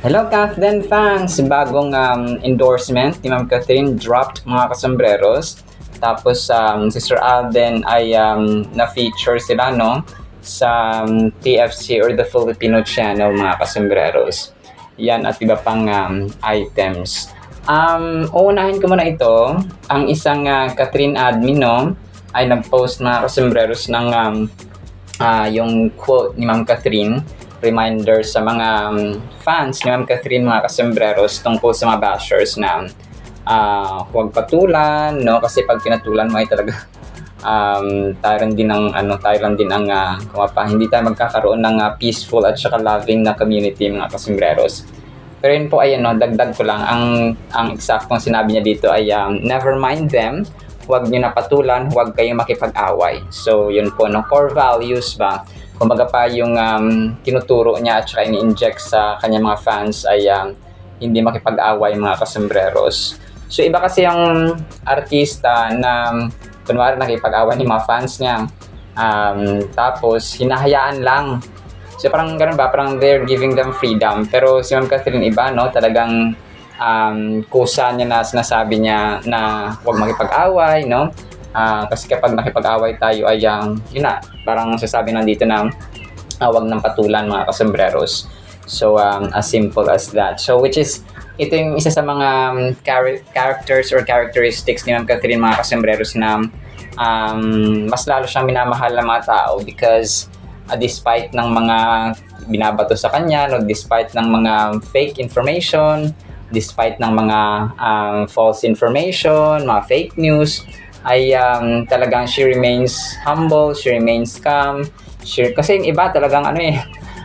Hello, Kathleen fans! Bagong endorsement ni Ma'am Catherine dropped mga kasombreros. Tapos Sister Alden ay na-feature sila no sa TFC or the Filipino Channel mga kasombreros. Yan at iba pang items. Uunahin ko muna ito. Ang isang Catherine admin no ay nag-post mga kasombreros ng yung quote ni Ma'am Catherine, reminder sa mga fans ni Ma'am Catherine, mga kasombreros, tungkol sa mga bashers na huwag patulan, no? Kasi pag pinatulan mo ay talaga tayo din ang hindi tayo magkakaroon ng peaceful at saka loving na community, mga kasombreros. Pero yun po, ayan, no, dagdag ko lang, ang eksaktong sinabi niya dito ay never mind them, huwag nyo napatulan, huwag kayong makipag-away. So yun po, no, core values ba, kumbaga pa yung tinuturo niya at saka ini-inject sa kanyang mga fans ay hindi makipag-away, mga kasombreros. So iba kasi yung artista na kunwari nakipag-away ni mga fans niya, tapos hinahayaan lang. So parang ganun ba, parang they're giving them freedom. Pero si Ma'am Catherine iba, no, talagang kusa niya na sinasabi niya na huwag makipag-away, no? Kasi kapag nakipag-away tayo ay yun na, parang sasabi nandito na huwag nang patulan, mga kasombreros. So as simple as that. So which is, ito yung isa sa mga characters or characteristics ni Ma'am Catherine, mga kasombreros, na mas lalo siyang minamahal ng mga tao because despite ng mga binabato sa kanya, no, despite ng mga fake information, despite ng mga false information, mga fake news, ay talagang she remains humble, she remains calm. Kasi yung iba talagang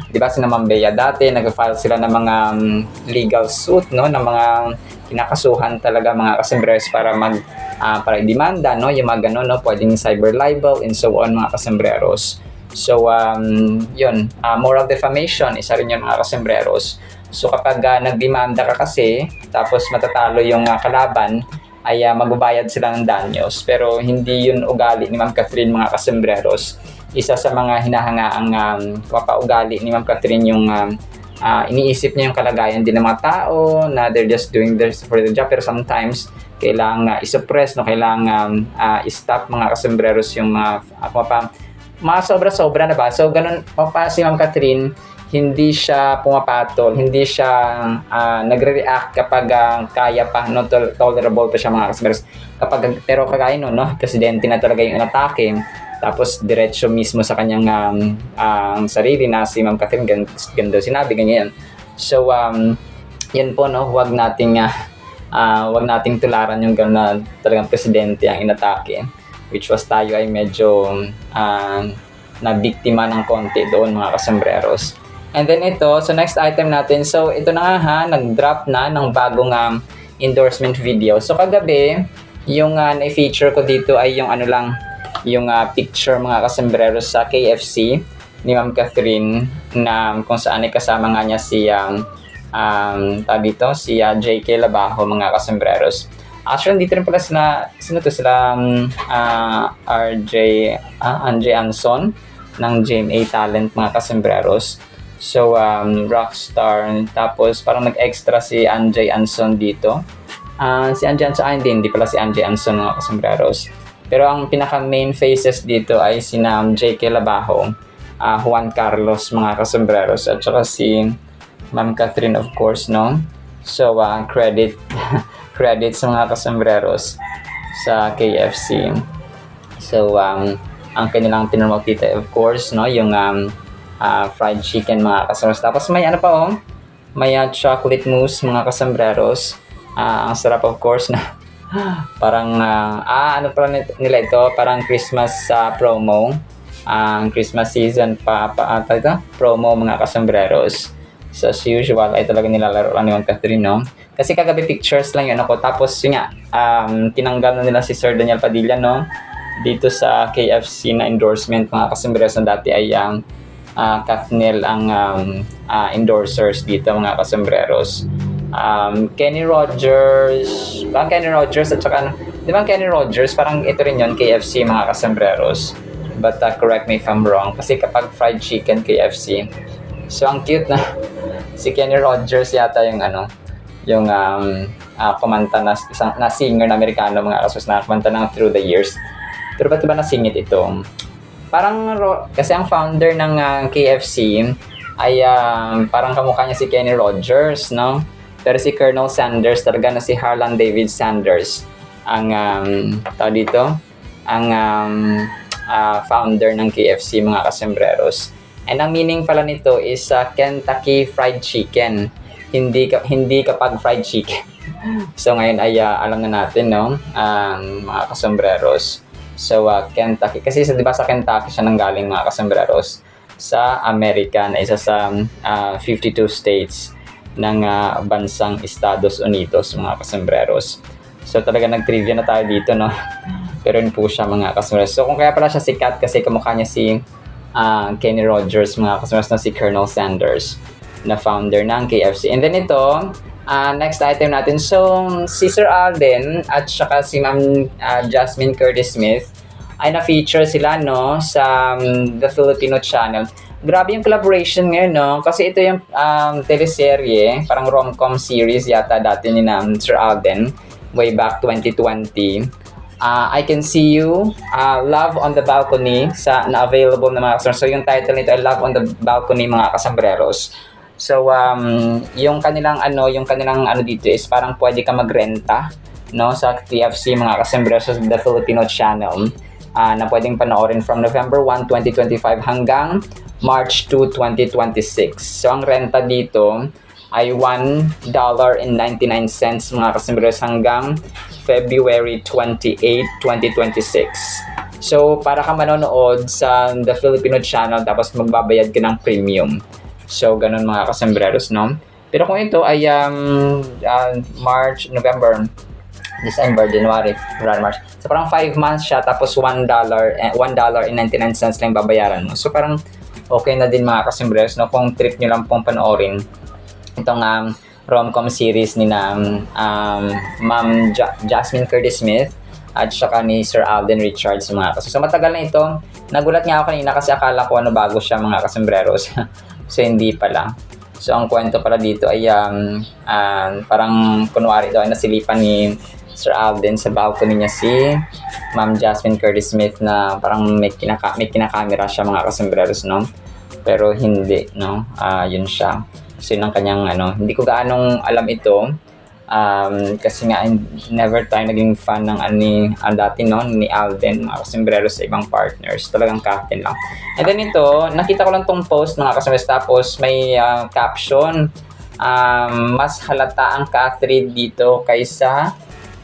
di ba, sina Ma'am Bea dati, nag-file sila ng mga legal suit, no, ng mga kinakasuhan talaga, mga kasombreros, para para demanda, no, yung mga ganun, no, pwedeng cyber libel and so on, mga kasombreros. So yun, moral defamation, isa rin yun, mga kasombreros. So kapag nagdemanda ka kasi, tapos matatalo yung kalaban, ay magbabayad sila ng danyos. Pero hindi yun ugali ni Ma'am Catherine, mga kasombreros. Isa sa mga hinahangaang papaugali ni Ma'am Catherine yung iniisip niya yung kalagayan din ng mga tao na they're just doing this for the job. Pero sometimes, kailangan isuppress, no? Kailangan stop, mga kasombreros, yung mga sobra-sobra na ba. So ganun pa si Ma'am Catherine, hindi siya pumapatol, hindi siya nagre-react kapag kaya pa, no, tolerable pa siya, mga kasombreros. Pero kagaya no, presidente na talaga yung inatake, tapos diretso mismo sa kanyang sarili na si Ma'am Catherine, ganda sinabi, ganyan. So yan po, no, huwag nating tularan yung gano'n na talagang presidente ang inatake, which was tayo ay medyo na biktima ng konti doon, mga kasombreros. And then ito, so next item natin. So ito na nga, nag-drop na ng bagong endorsement video. So kagabi, yung na-feature ko dito ay yung yung picture, mga kasombreros, sa KFC ni Ma'am Catherine, na kung saan ay kasama nga niya si JK Labajo, mga kasombreros. Actually, dito rin pala sila Anjay Anson ng GMA Talent, mga kasombreros. So rockstar, tapos parang nag-extra si Anjay Anson dito. Si Anjay Anson, hindi pala si Anjay Anson, mga kasombreros. Pero ang pinaka main faces dito ay si JK Labajo, Juan Carlos, mga kasombreros, at saka si Ma'am Catherine, of course, no. So credit sa mga kasombreros sa KFC. So ang kanilang pinromote dito, of course, no, yung fried chicken, mga kasombreros. Tapos may may chocolate mousse, mga kasombreros. Ang sarap, of course, na parang pala nila ito, parang Christmas promo, Christmas season promo, mga kasombreros. So as usual ay talaga nilalaro lang ni Ma'am Catherine, no? Kasi kagabi pictures lang yun ako, tapos yun nga, tinanggal na nila si Sir Daniel Padilla, no, dito sa KFC na endorsement, mga kasombreros, na dati ay Kathnel ang endorsers dito, mga kasombreros. Kenny Rogers at saka, di ba Kenny Rogers, parang ito rin yun, KFC, mga kasombreros. But correct me if I'm wrong, kasi kapag fried chicken, KFC. So ang cute na Si Kenny Rogers yata yung yung kumanta na singer na Amerikano, mga kasos, na kumanta ng Through the Years. Pero ba't ba nasingit ito? Parang, kasi ang founder ng KFC ay parang kamukha niya si Kenny Rogers, no? Pero si Colonel Sanders, talaga na si Harlan David Sanders, ang founder ng KFC, mga kasembreros. And ang meaning pala nito is Kentucky Fried Chicken. Hindi kapag fried chicken. So ngayon ay alam na natin, no? Mga kasembreros. So Kentucky, kasi di ba sa Kentucky siya nanggaling, mga kasembreros, sa Amerika, na isa sa 52 states ng bansang Estados Unidos, mga kasembreros. So talaga nag-trivia na tayo dito, no? Pero yun po siya, mga kasembreros. So kung kaya pala siya sikat, kasi kamukha niya si Kenny Rogers, mga kasembreros, na si Colonel Sanders, na founder ng KFC. And then ito, next item natin. So, si Sir Alden at saka si Ma'am Jasmine Curtis Smith ay na-feature sila, no, sa The Filipino Channel. Grabe yung collaboration ngayon, no? Kasi ito yung teleserye, parang rom-com series yata dati ni Sir Alden, way back 2020. I Can See You, Love on the Balcony, na available na, mga kasambreros. So, yung title nito ay Love on the Balcony, mga kasambreros. So, yung kanilang dito is parang pwede ka magrenta, no, sa TFC, mga kasembreros, sa The Filipino Channel, na pwedeng panoorin from November 1, 2025 hanggang March 2, 2026. So, ang renta dito ay $1.99, mga kasembreros, hanggang February 28, 2026. So, para ka manonood sa The Filipino Channel, tapos magbabayad ka ng premium. So, ganun, mga kasembreros, no? Pero kung ito ay March, November, December, January, February, March. So, parang 5 months siya, tapos $1.99 lang babayaran mo. So, parang okay na din, mga kasembreros, no? Kung trip nyo lang pong panoorin itong rom-com series ni Ma'am Jasmine Curtis Smith at saka ni Sir Alden Richards, mga kasembreros. So, matagal na ito. Nagulat nga ako kanina kasi akala ko bago siya, mga kasembreros. So, hindi pala. So, ang kwento pala dito ay parang kunwari daw ay nasilipan ni Sir Alden sa balcony niya si Ma'am Jasmine Curtis Smith, na parang may kinakamera siya, mga kasembreros, no? Pero hindi, no? Yun siya. So, yun ang kanyang hindi ko gaanong alam ito. Kasi nga never tayo naging fan ng dati, no, ni Alden, mga kasembreros, sa ibang partners. Talagang captain lang. And then ito, nakita ko lang tong post, mga kasembreros, tapos may caption, mas halata ang Catherine dito kaysa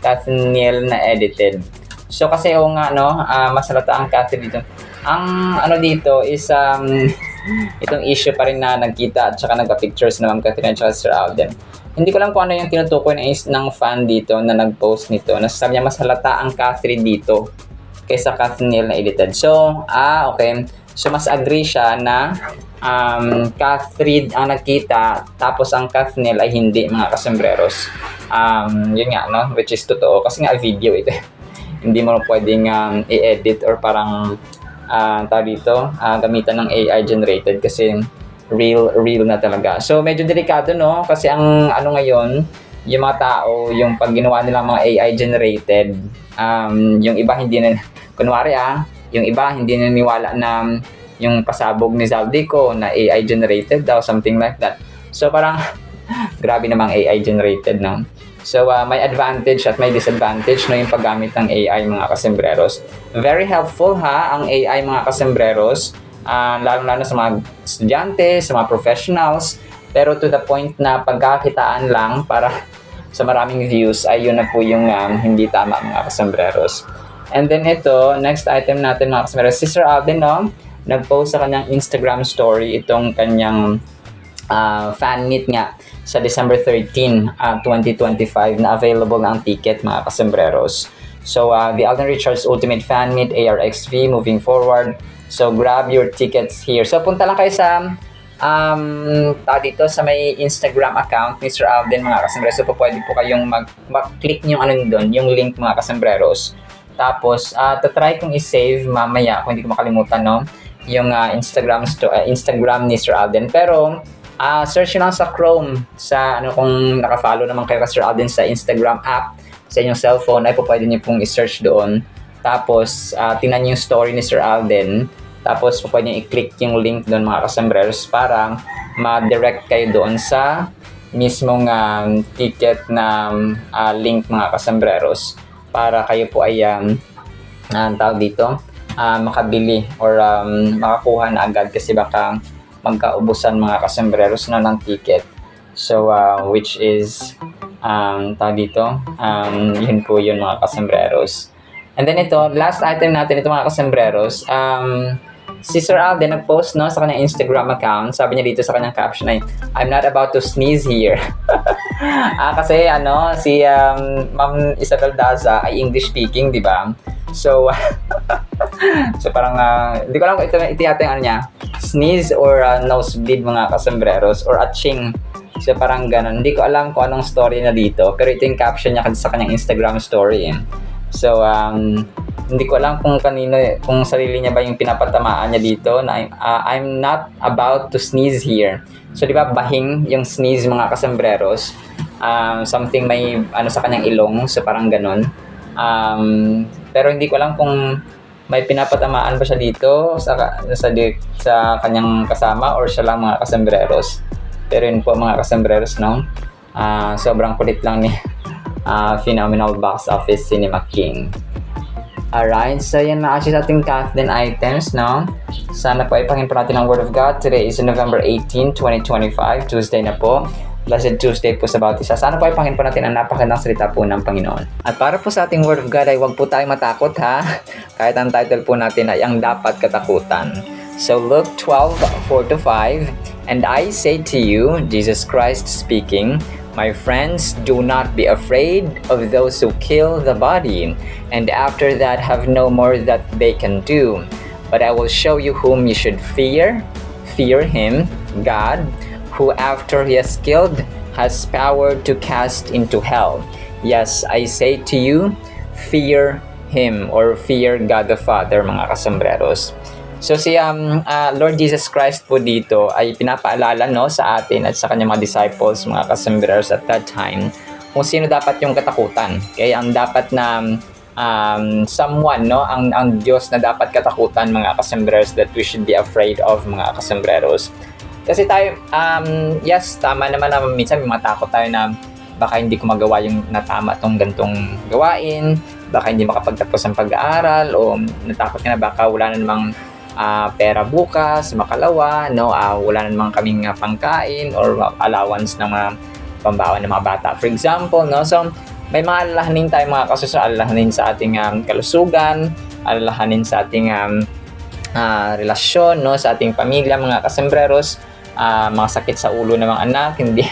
Kathniel na edited. So kasi nga, no, mas halata ang Catherine dito. Ang dito is itong issue pa rin na nagkita at saka nagpa-pictures na Ma'am Catherine at saka Sir Alden. Hindi ko lang kung ano yung tinutukoy ng fan dito na nag-post nito. Nasasabi niya mas halata ang Catherine dito kaysa Kathniel na edited. So, okay. So, mas agree siya na Catherine ang nagkita, tapos ang Kathniel ay hindi, mga kasembreros. Yun nga, no? Which is totoo. Kasi nga video ito. Hindi mo pwedeng i-edit or parang gamitan ng AI generated, kasi real na talaga. So, medyo delikado, no? Kasi ang ngayon, yung mga tao, yung pag ginawa nila mga AI generated, yung iba hindi na, kunwari yung iba hindi naniwala na yung pasabog ni Zaldico na AI generated daw, something like that. So, parang, grabe namang AI generated, no? So, may advantage at may disadvantage, no, yung paggamit ng AI, mga kasembreros. Very helpful, ang AI, mga kasembreros. Lalo-lalo sa mga estudyante, sa mga professionals, pero to the point na pagkakitaan lang para sa maraming views, ay yun na po yung hindi tama, mga kasembreros. And then ito, next item natin, mga kasembreros, si Sir Alden, no, nag-post sa kanyang Instagram story itong kanyang fan meet nga sa December 13, 2025, na available na ang ticket, mga kasembreros. So, the Alden Richards Ultimate Fan Meet ARXV moving forward. So, grab your tickets here. So, punta lang kayo sa dito sa may Instagram account ni Sir Alden, mga kasembreros. So, pwede po kayong mag-click yung doon, yung link, mga kasembreros. Tapos, try kong i-save mamaya, kung hindi ko makalimutan, no, yung Instagram ni Sir Alden. Pero, Search nyo lang sa Chrome, sa kung naka-follow naman kayo Sir Alden sa Instagram app sa inyong cellphone, ay po pwede nyo pong i-search doon. Tapos, tingnan nyo yung story ni Sir Alden. Tapos, pwede nyo i-click yung link doon mga kasambreros para ma-direct kayo doon sa mismong ticket na link mga kasambreros para kayo po ay tawag dito, makabili or makakuha na agad kasi baka magkaubusan mga kasambreros na ng ticket. So, which is, tawag dito, yun po yun mga kasambreros. And then ito, last item natin ito mga kasambreros, si Sir Alden nag-post sa kanyang Instagram account. Sabi niya dito sa kanyang caption ay, I'm not about to sneeze here. Kasi si Ma'am Isabel Daza ay English speaking, di ba? So, so parang, hindi ko alam kung ito yata yung niya, sneeze or nosebleed mga kasambreros or atching. So parang ganun. Hindi ko alam kung anong story na dito, pero ito yung caption niya sa kanyang Instagram story. So, hindi ko alam kung sarili niya ba yung pinapatamaan niya dito na I'm not about to sneeze here. So, di ba, bahing yung sneeze mga kasambreros. Something may sa kanyang ilong, so parang ganun. Pero hindi ko alam kung may pinapatamaan ba siya dito sa kanyang kasama or siya lang mga kasambreros. Pero yun po mga kasambreros, no? Sobrang kulit lang ni Phenomenal Box Office Cinema King. Alright, so yan na actually sa ating countdown items, no? Sana po ay pangin po natin ang Word of God. Today is November 18, 2025, Tuesday na po. Blessed Tuesday po sa bawat isa. Sana po ay pangin po natin ang napakagandang salita po ng Panginoon. At para po sa ating Word of God ay huwag po tayong matakot, ha? Kahit ang title po natin ay ang dapat katakutan. So Luke 12:4-5, and I say to you, Jesus Christ speaking, my friends, do not be afraid of those who kill the body, and after that have no more that they can do. But I will show you whom you should fear. Fear him, God, who after he has killed has power to cast into hell. Yes, I say to you, fear him, or fear God the Father, mga kasambreros. So si Lord Jesus Christ po dito ay pinapaalala sa atin at sa kanyang mga disciples, mga kasambreros at that time, kung sino dapat yung katakutan. Kaya ang dapat na someone, ang Diyos na dapat katakutan, mga kasambreros, that we should be afraid of, mga kasambreros. Kasi tayo, yes, tama naman na minsan may matakot tayo na baka hindi ko magawa yung natama tong gantong gawain, baka hindi makapagtapos ang pag-aaral, o natakot ka na baka wala na namang pera bukas, makalawa, wala na namang kaming pangkain or allowance ng mga pambaon ng mga bata. For example, so may mga alalahanin tayo mga kasusya, alalahanin sa ating kalusugan, alalahanin sa ating relasyon, sa ating pamilya, mga kasambreros, mga sakit sa ulo ng mga anak, hindi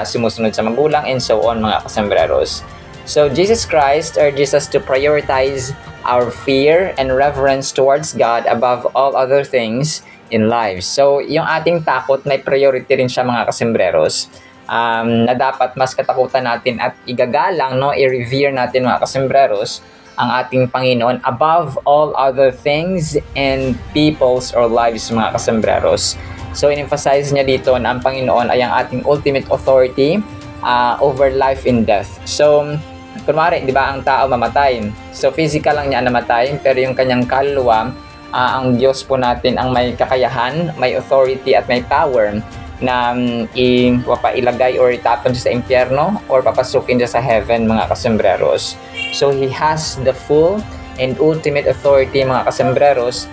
sumusunod sa magulang, and so on, mga kasambreros. So Jesus Christ urges us to prioritize our fear and reverence towards God above all other things in life. So yung ating takot, may priority rin siya, mga kasambreros, na dapat mas katakutan natin at igagalang, i-revere natin, mga kasambreros, ang ating Panginoon above all other things and peoples or lives, mga kasambreros. So in-emphasize niya dito na ang Panginoon ay ang ating ultimate authority over life and death. So kunwari, di ba, ang tao mamatay. So physical lang niya namatay, pero yung kanyang kaluluwa, ang Diyos po natin ang may kakayahan, may authority at may power na ilagay or itapon siya sa impyerno or papasukin siya sa heaven, mga kasambreros. So he has the full and ultimate authority, mga kasambreros,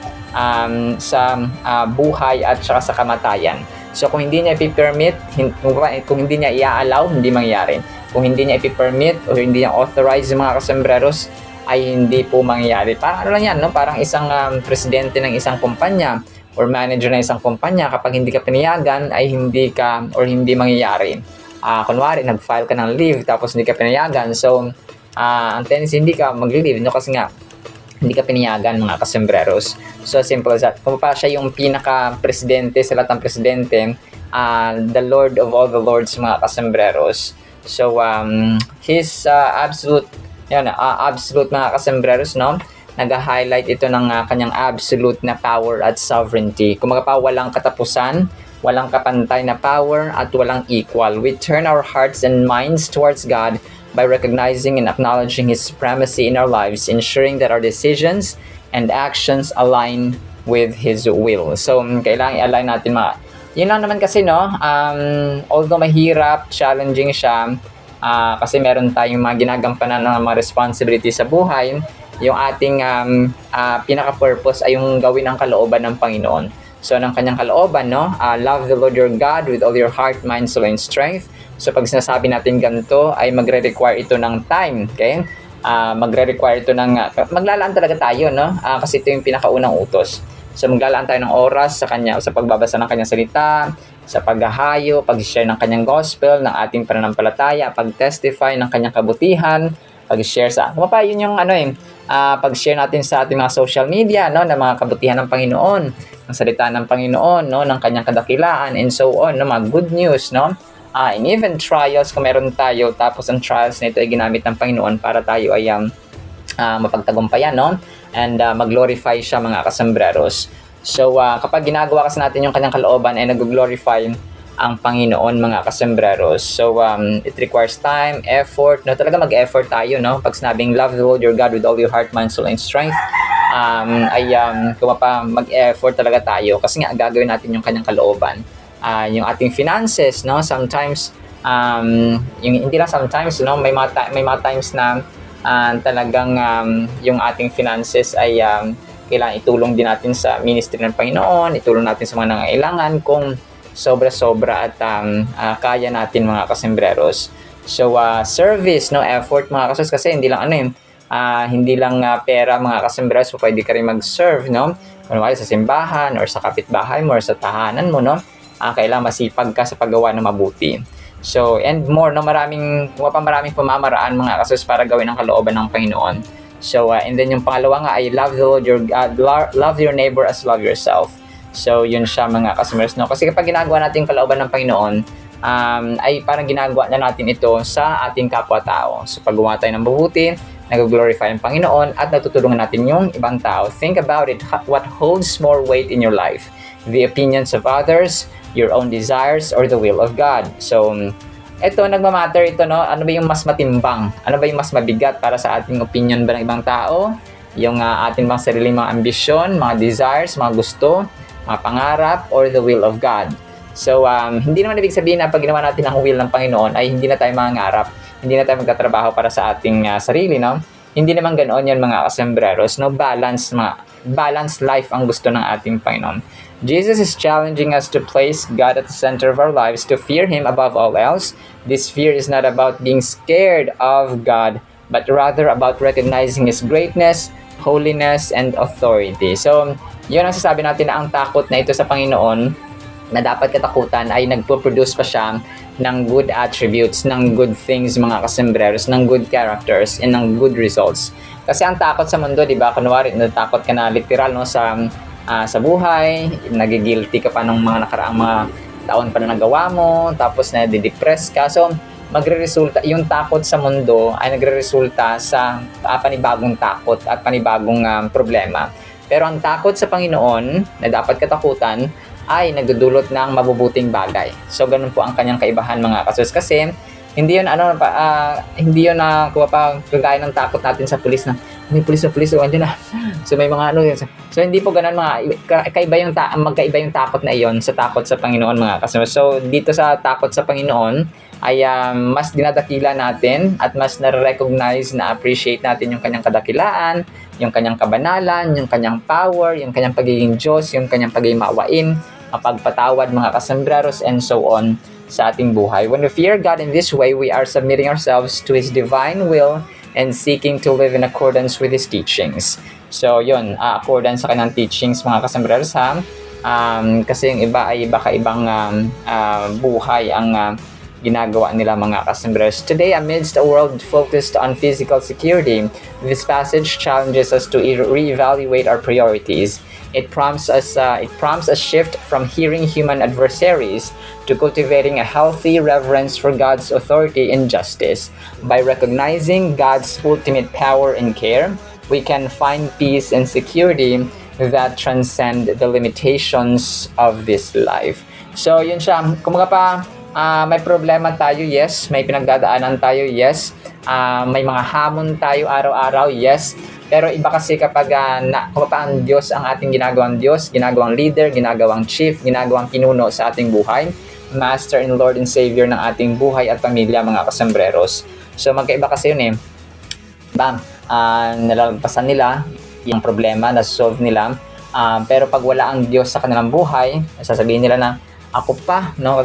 sa buhay at saka sa kamatayan. So kung hindi niya i-permit, kung hindi niya i-allow, hindi mangyayari. Kung hindi niya i-permit o hindi niya authorize mga kasambreros, ay hindi po mangyayari. Parang lang yan, parang isang presidente ng isang kumpanya or manager ng isang kumpanya, kapag hindi ka pinayagan ay hindi mangyayari. Kunwari, nag-file ka ng leave tapos hindi ka pinayagan, so ang tendency hindi ka mag-leave, kasi nga hindi ka pinayagan, mga kasambreros. So simple as that. Kung pa siya yung pinaka-presidente sa lahat ng presidente, the Lord of all the Lords, mga kasambreros. So his absolute mga kasambreros, nag-highlight ito ng kanyang absolute na power at sovereignty. Kumaga pa, walang katapusan, walang kapantay na power, at walang equal. We turn our hearts and minds towards God by recognizing and acknowledging His supremacy in our lives, ensuring that our decisions and actions align with His will. So, kailangan i-align natin yun lang naman kasi, no? Although mahirap, challenging siya, kasi meron tayong mga ginagampanan ng mga responsibility sa buhay, yung ating pinaka-purpose ay yung gawin ang kalooban ng Panginoon. So, ng kanyang kalooban, no? Love the Lord your God with all your heart, mind, soul, and strength. So, pag sinasabi natin ganito, ay magre-require ito ng time, okay? Magre-require ito ng, maglalaan talaga tayo, no? Kasi ito yung pinakaunang utos. So, maglalaan tayo ng oras sa pagbabasa ng kanyang salita, sa paghahayo, pag-share ng kanyang gospel, ng ating pananampalataya, pag-testify ng kanyang kabutihan, pag-share yun yung pag-share natin sa ating mga social media, no, ng mga kabutihan ng Panginoon, ng salita ng Panginoon, no, ng kanyang kadakilaan, and so on, no, mga good news, no, and even trials kung meron tayo, tapos ang trials na ito ay ginamit ng Panginoon para tayo ay mapagtagumpayan, no, and mag-glorify siya, mga kasambreros. So, kapag ginagawa kasi natin yung kanyang kalooban, ay nag-glorify ang Panginoon, mga kasambreros. So, it requires time, effort, no? Talaga mag-effort tayo, no? Pag sinabing, love the Lord your God with all your heart, mind, soul, and strength, mag-effort talaga tayo kasi nga gagawin natin yung kanyang kalooban. Yung ating finances, no? Sometimes, hindi lang sometimes, no? May mga times na talagang yung ating finances ay kailangan itulong din natin sa ministry ng Panginoon, itulong natin sa mga nangailangan kung sobra-sobra at kaya natin, mga kasembreros. So, service, no, effort, mga kasos, kasi hindi lang pera, mga kasembreros, so pwede ka rin mag-serve, no? Kunwari sa simbahan or sa kapitbahay mo or sa tahanan mo, no? Kailangan masipag ka sa paggawa ng mabuti. So, and more, no, maraming pamamaraan, mga kasos, para gawin ang kalooban ng Panginoon. So, and then yung pangalawa nga ay love the Lord your God, love your neighbor as love yourself. So, yun siya, mga customers, no? Kasi kapag ginagawa natin kalooban ng Panginoon, ay parang ginagawa na natin ito sa ating kapwa-tao. So, pag gumawa tayo ng mabuti, nag-glorify ang Panginoon at natutulungan natin yung ibang tao. Think about it, what holds more weight in your life? The opinions of others, your own desires, or the will of God? So, ito, nagmamatter ito, no? Ano ba yung mas matimbang? Ano ba yung mas mabigat para sa ating opinion ba ng ibang tao? Yung ating mga sariling mga ambisyon, mga desires, mga gusto, mga pangarap, or the will of God? So, hindi naman ibig sabihin na pag ginawa natin ang will ng Panginoon ay hindi na tayo mangarap, hindi na tayo magtatrabaho para sa ating sarili, no? Hindi naman ganoon yan, mga kasembreros, no? Balanced life ang gusto ng ating Panginoon. Jesus is challenging us to place God at the center of our lives, to fear Him above all else. This fear is not about being scared of God, but rather about recognizing His greatness, holiness, and authority. So, yun ang sasabi natin na ang takot na ito sa Panginoon, na dapat katakutan, ay nagpo-produce pa siya ng good attributes, ng good things, mga kasembreros, ng good characters, and ng good results. Kasi ang takot sa mundo, di ba, kunwari, natakot ka na literal, no, sa buhay, nagigilty ka pa ng mga nakaraang mga taon pa na nagawa mo, tapos na-depress ka. So, yung takot sa mundo ay nagre-resulta sa panibagong takot at panibagong problema. Pero ang takot sa Panginoon, na dapat katakutan, ay nagdudulot ng mabubuting bagay. So, ganun po ang kanyang kaibahan, mga kasus. Kasi, hindi yun kagaya ng takot natin sa pulis na may pulis andyan na. So may mga so hindi po ganoon, magkaiba yung takot na iyon sa takot sa Panginoon, mga kasama. So dito sa takot sa Panginoon ay mas dinadakila natin at mas na-recognize, na appreciate natin yung kanyang kadakilaan, yung kanyang kabanalan, yung kanyang power, yung kanyang pagiging Diyos, yung kanyang pagiging maawain, mapagpatawad, mga kasambreros, and so on sa ating buhay. When we fear God in this way, we are submitting ourselves to His divine will and seeking to live in accordance with His teachings. So, yun, accordance sa kanyang teachings, mga kasambreros, ha? Kasi yung iba ay baka ibang buhay ang ginagawa nila, mga kasambreros. Today, amidst a world focused on physical security, this passage challenges us to reevaluate our priorities. It prompts a shift from hearing human adversaries to cultivating a healthy reverence for God's authority and justice. By recognizing God's ultimate power and care, we can find peace and security that transcend the limitations of this life. So, yun siya. Kumaga pa, may problema tayo, yes. May pinagdadaanan tayo, yes. May mga hamon tayo araw-araw, yes. Pero iba kasi kapag kung ang Diyos ang ating ginagawang Diyos, ginagawang leader, ginagawang chief, ginagawang pinuno sa ating buhay, Master and Lord and Savior ng ating buhay at pamilya, mga kasambreros. So magkaiba kasi yun eh. Nalalagpasan nila yung problema, na-solve nila. Pero pag wala ang Diyos sa kanilang buhay, sasabihin nila na, ako pa, no?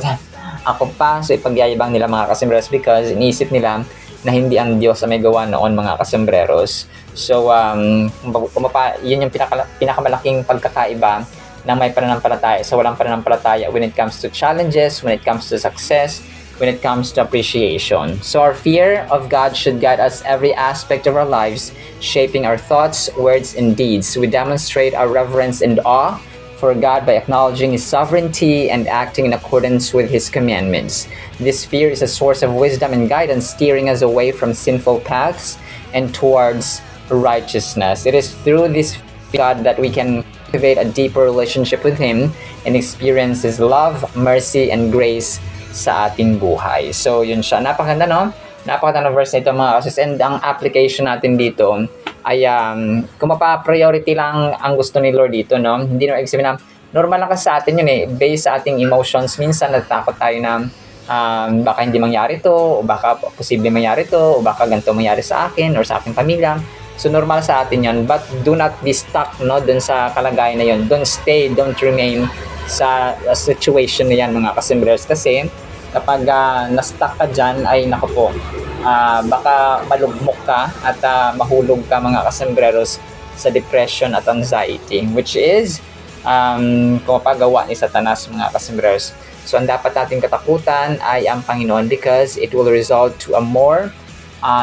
Ako pa. So ipagyayabang nila, mga kasambreros, because iniisip nila na hindi ang Diyos ang may gawa noon, mga kasambreros. So, yun yung pinakamalaking pagkakaiba na may pananampalataya sa walang pananampalataya when it comes to challenges, when it comes to success, when it comes to appreciation. So, our fear of God should guide us every aspect of our lives, shaping our thoughts, words, and deeds. We demonstrate our reverence and awe for God by acknowledging His sovereignty and acting in accordance with His commandments. This fear is a source of wisdom and guidance, steering us away from sinful paths and towards righteousness. It is through this God that we can cultivate a deeper relationship with Him and experience His love, mercy, and grace sa ating buhay. So, yun siya. Napakaganda, no? Napakaganda ng verse nito, mga kasis. And ang application natin dito ay kung mapa-priority lang ang gusto ni Lord dito, no? Hindi na sabihin na normal lang kasi sa atin yun eh. Based sa ating emotions, minsan natatakot tayo na baka hindi mangyari to, o baka posible mangyari to, o baka ganito mangyari sa akin or sa aking pamilya. So normal sa atin yun, but do not be stuck, no, dun sa kalagayan na yun. Don't stay, don't remain sa situation na yan, mga kasambreros, kasi kapag na-stuck ka dyan, ay naku po, baka malugmok ka at mahulog ka, mga kasambreros, sa depression at anxiety, which is kumapagawa ni Satanas, mga kasambreros. So ang dapat nating katakutan ay ang Panginoon, because it will result to a more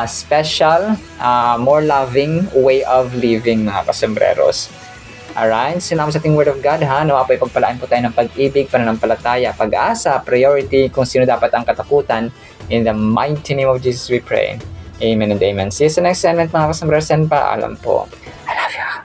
special, more loving way of living, mga kasambreros. Alright, sinama sa ating Word of God, ha? Nawa po ipagpalaan po tayo ng pag-ibig, pananampalataya, pag-asa, priority, kung sino dapat ang katakutan. In the mighty name of Jesus we pray. Amen and amen. See you sa next segment, mga kasambreros, and paalam po.